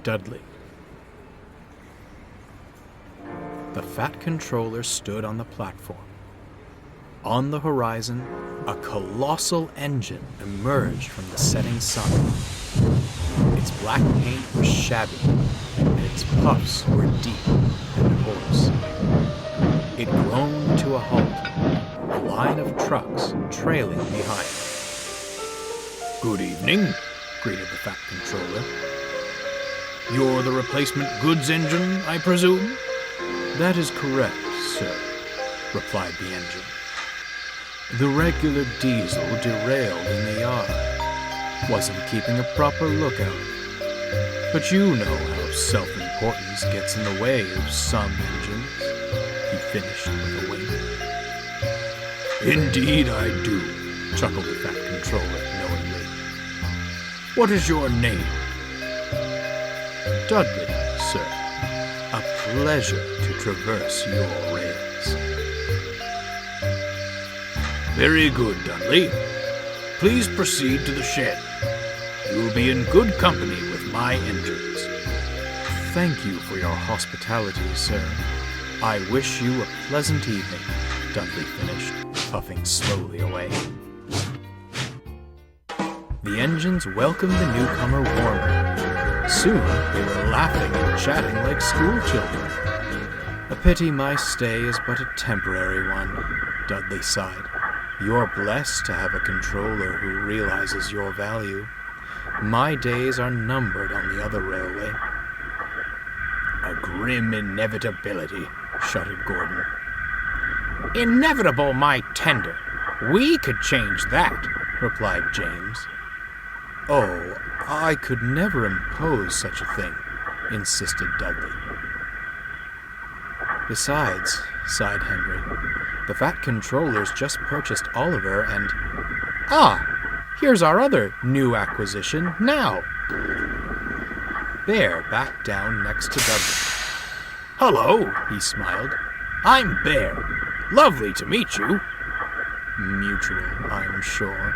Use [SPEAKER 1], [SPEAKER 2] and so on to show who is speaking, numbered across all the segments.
[SPEAKER 1] Dudley. The Fat Controller stood on the platform. On the horizon, a colossal engine emerged from the setting sun. Its black paint was shabby, and its puffs were deep and hoarse. It groaned to a halt, a line of trucks trailing behind. "Good evening," greeted the Fat Controller. "You're the replacement goods engine, I presume?" "That is correct, sir," replied the engine. "The regular diesel derailed in the yard. Wasn't keeping a proper lookout. But you know how self-importance gets in the way of some engines," he finished with a wink. "Indeed I do," chuckled the Fat Controller knowingly. "What is your name?" "Dudley, sir. A pleasure to traverse your rails." "Very good, Dudley. Please proceed to the shed. You will be in good company with my engines." "Thank you for your hospitality, sir. I wish you a pleasant evening," Dudley finished, puffing slowly away. The engines welcomed the newcomer warmly. Soon they were laughing and chatting like schoolchildren. "A pity my stay is but a temporary one," Dudley sighed. "You're blessed to have a controller who realizes your value. My days are numbered on the other railway." "A grim inevitability," shuddered Gordon. "Inevitable, my tender. We could change that," replied James. "Oh, I could never impose such a thing," insisted Dudley. "Besides," sighed Henry, "the Fat Controller's just purchased Oliver and—" "Ah, here's our other new acquisition now." Bear backed down next to Dudley. "Hello," he smiled. "I'm Bear. Lovely to meet you." "Mutual, I'm sure,"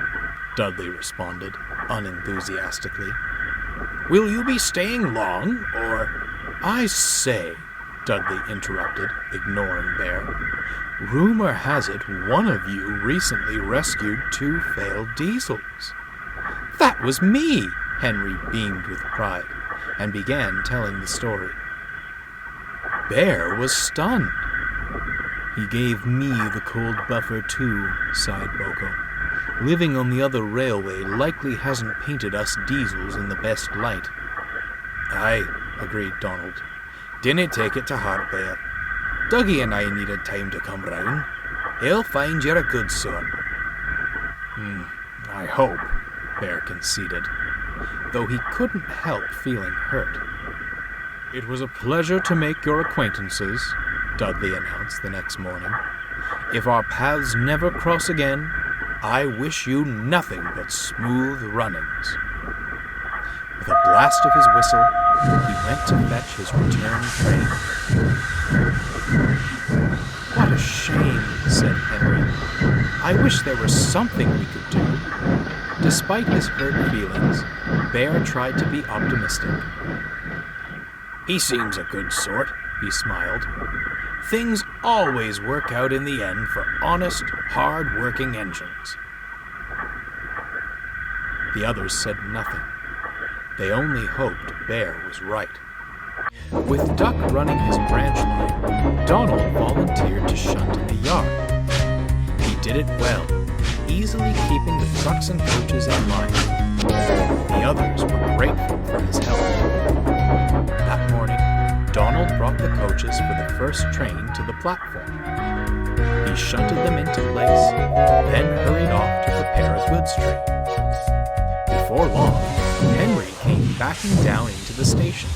[SPEAKER 1] Dudley responded, unenthusiastically. "Will you be staying long, or—" "I say," Dudley interrupted, ignoring Bear. "Rumor has it one of you recently rescued 2 failed diesels." "That was me!" Henry beamed with pride, and began telling the story. Bear was stunned. "He gave me the cold buffer too," sighed Boko. "Living on the other railway likely hasn't painted us diesels in the best light." "Aye," agreed Donald. "Dinna take it to heart, Bear. Dougie and I needed time to come round. He'll find you're a good sort." "I hope," Bear conceded, though he couldn't help feeling hurt. "It was a pleasure to make your acquaintances," Dudley announced the next morning. "If our paths never cross again, I wish you nothing but smooth runnings." With a blast of his whistle, he went to fetch his return train. "What a shame," said Henry. "I wish there was something we could do." Despite his hurt feelings, Bear tried to be optimistic. "He seems a good sort," he smiled. "Things always work out in the end for honest, hard-working engines." The others said nothing. They only hoped Bear was right. With Duck running his branch line, Donald volunteered to shunt in the yard. He did it well, easily keeping the trucks and coaches in line. The others were grateful for his help. That morning, Donald brought the coaches for the first train to the platform. He shunted them into place, then hurried off to prepare a goods train. Before long, Henry came backing down into the station.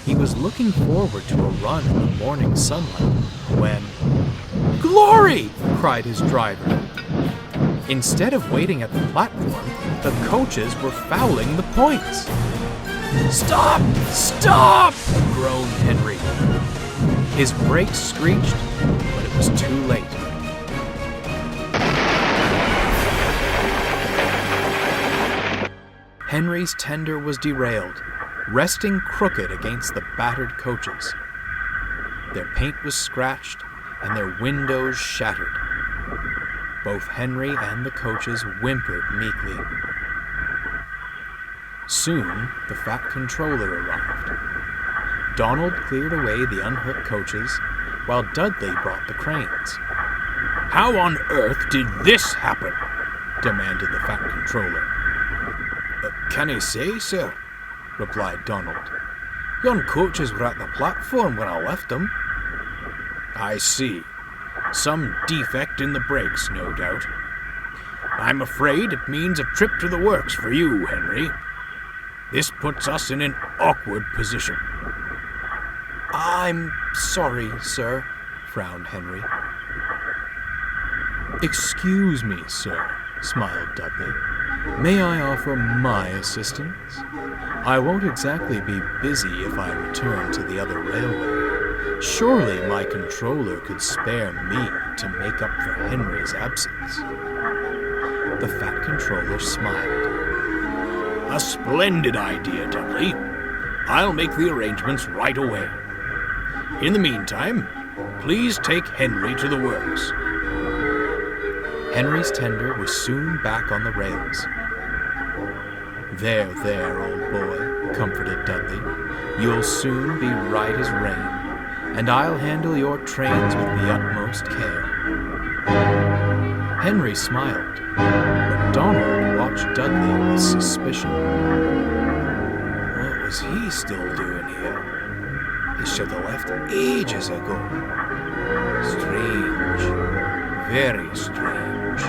[SPEAKER 1] He was looking forward to a run in the morning sunlight when... "Glory!" cried his driver. Instead of waiting at the platform, the coaches were fouling the points. "Stop! Stop!" groaned Henry. His brakes screeched, but it was too late. Henry's tender was derailed, resting crooked against the battered coaches. Their paint was scratched and their windows shattered. Both Henry and the coaches whimpered meekly. Soon, the Fat Controller arrived. Donald cleared away the unhurt coaches, while Dudley brought the cranes. "How on earth did this happen?" demanded the Fat Controller. "Can I say, sir?" replied Donald. "Yon coaches were at the platform when I left them." "I see. Some defect in the brakes, no doubt. I'm afraid it means a trip to the works for you, Henry. This puts us in an awkward position."
[SPEAKER 2] "I'm sorry, sir," frowned Henry.
[SPEAKER 1] "Excuse me, sir," smiled Dudley. "May I offer my assistance? I won't exactly be busy if I return to the other railway. Surely my controller could spare me to make up for Henry's absence." The Fat Controller smiled. "A splendid idea, Dudley. I'll make the arrangements right away. In the meantime, please take Henry to the works." Henry's tender was soon back on the rails. There, old boy," comforted Dudley. "You'll soon be right as rain, and I'll handle your trains with the utmost care." Henry smiled, but Donald watched Dudley with suspicion. What was he still doing here? He should have left ages ago. Strange. Very strange.